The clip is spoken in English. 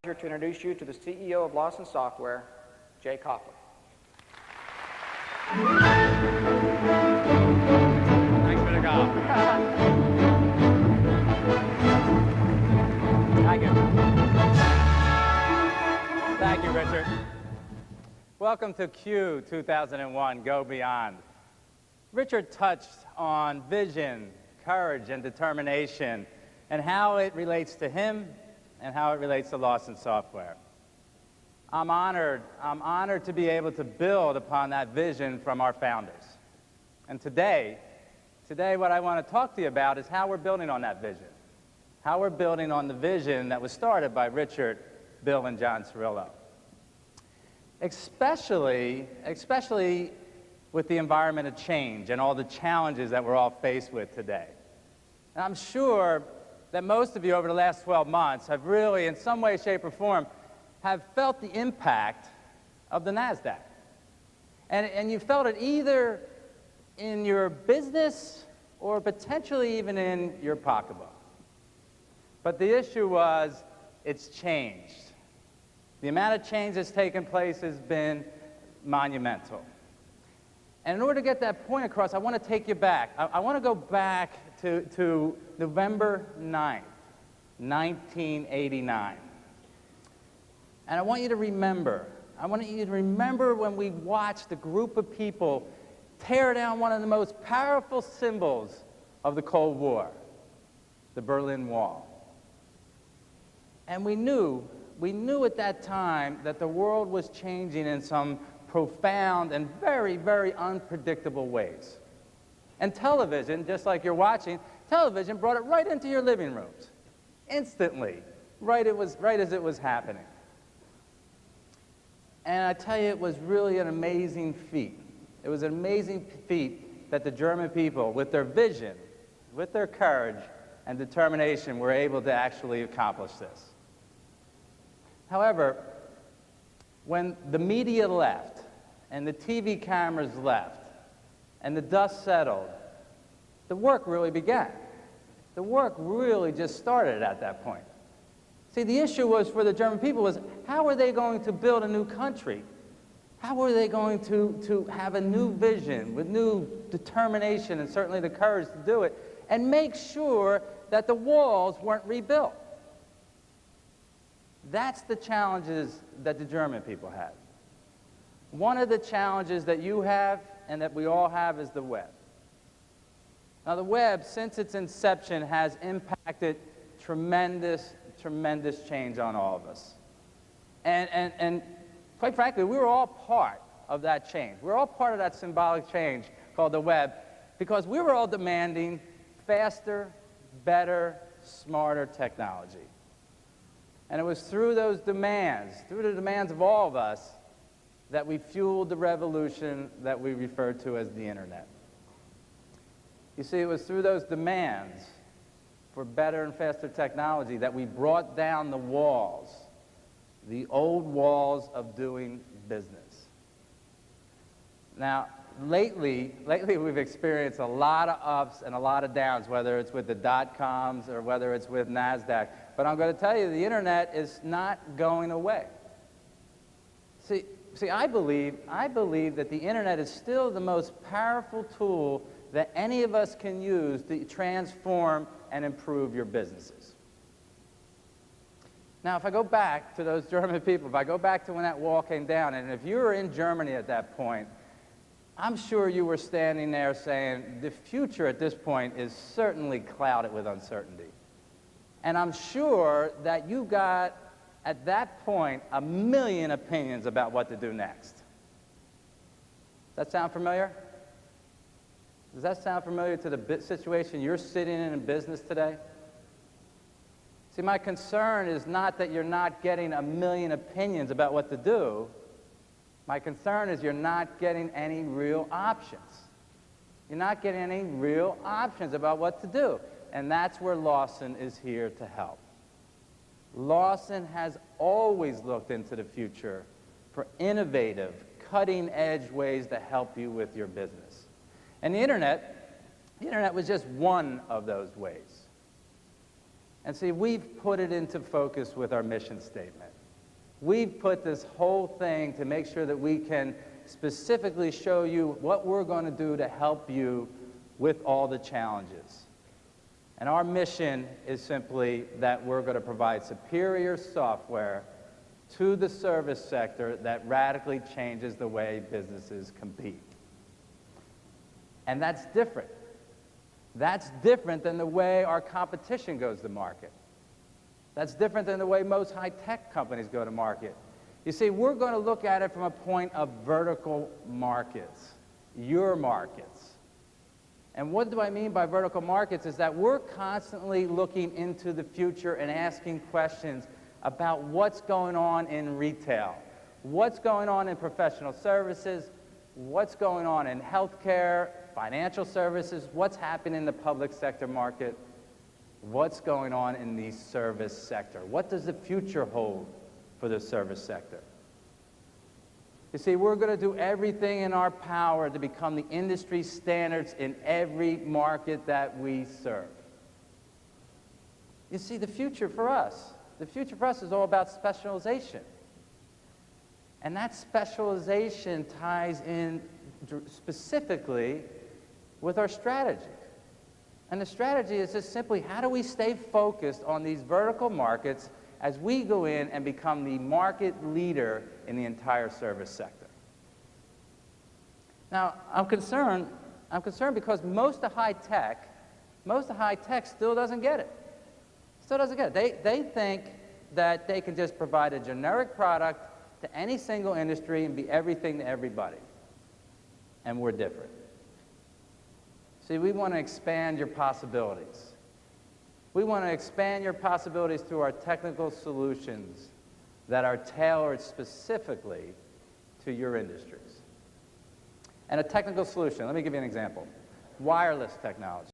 pleasure to introduce you to the CEO of Lawson Software, Jay Coughlin. Thanks for the call. Thank you, Richard. Welcome to Q 2001, Go Beyond. Richard touched on vision, courage, and determination, and how it relates to him and how it relates to Lawson Software. I'm honored to be able to build upon that vision from our founders. And today what I want to talk to you about is how we're building on that vision. How we're building on the vision that was started by Richard, Bill, and John Cirillo. Especially with the environment of change and all the challenges that we're all faced with today. And I'm sure that most of you over the last 12 months have really, in some way, shape, or form, have felt the impact of the NASDAQ. And you felt it either in your business or potentially even in your pocketbook. But the issue was, it's changed. The amount of change that's taken place has been monumental. And in order to get that point across, I want to take you back. I want to go back to November 9th, 1989. And I want you to remember, when we watched a group of people tear down one of the most powerful symbols of the Cold War, the Berlin Wall. And we knew at that time that the world was changing in some profound and very, very unpredictable ways. And television, just like you're watching, television brought it right into your living rooms, instantly, right as it was happening. And I tell you, it was really an amazing feat. It was an amazing feat that the German people, with their vision, with their courage and determination, were able to actually accomplish this. However, when the media left, and the TV cameras left, and the dust settled, the work really began. The work really just started at that point. See, the issue was for the German people was, how are they going to build a new country? How are they going to have a new vision with new determination and certainly the courage to do it, and make sure that the walls weren't rebuilt? That's the challenges that the German people had. One of the challenges that you have and that we all have is the web. Now, the web, since its inception, has impacted tremendous change on all of us. And quite frankly, we were all part of that change. We're all part of that symbolic change called the web because we were all demanding faster, better, smarter technology. And it was through those demands, through the demands of all of us, that we fueled the revolution that we refer to as the Internet. You see, it was through those demands for better and faster technology that we brought down the walls, the old walls of doing business. Now, lately we've experienced a lot of ups and a lot of downs, whether it's with the dot-coms or whether it's with NASDAQ. But I'm going to tell you, the Internet is not going away. See, I believe that the Internet is still the most powerful tool that any of us can use to transform and improve your businesses. Now, if I go back to those German people, if I go back to when that wall came down, and if you were in Germany at that point, I'm sure you were standing there saying, the future at this point is certainly clouded with uncertainty. And I'm sure that you got, at that point, 1 million opinions about what to do next. Does that sound familiar? Does that sound familiar to the situation you're sitting in business today? See, my concern is not that you're not getting 1 million opinions about what to do. My concern is you're not getting any real options. You're not getting any real options about what to do. And that's where Lawson is here to help. Lawson has always looked into the future for innovative, cutting-edge ways to help you with your business. And the Internet was just one of those ways. And see, we've put it into focus with our mission statement. We've put this whole thing to make sure that we can specifically show you what we're going to do to help you with all the challenges. And our mission is simply that we're going to provide superior software to the service sector that radically changes the way businesses compete. And that's different. That's different than the way our competition goes to market. That's different than the way most high-tech companies go to market. You see, we're going to look at it from a point of vertical markets, your markets. And what do I mean by vertical markets is that we're constantly looking into the future and asking questions about what's going on in retail, what's going on in professional services, what's going on in healthcare, financial services, what's happening in the public sector market, what's going on in the service sector. What does the future hold for the service sector? You see, we're going to do everything in our power to become the industry standards in every market that we serve. You see, the future for us is all about specialization. And that specialization ties in specifically with our strategy. And the strategy is just simply, how do we stay focused on these vertical markets as we go in and become the market leader in the entire service sector? Now, I'm concerned because most of high tech still doesn't get it. Still doesn't get it. They think that they can just provide a generic product to any single industry and be everything to everybody. And we're different. See, we want to expand your possibilities. We want to expand your possibilities through our technical solutions that are tailored specifically to your industries. And a technical solution, let me give you an example. Wireless technology.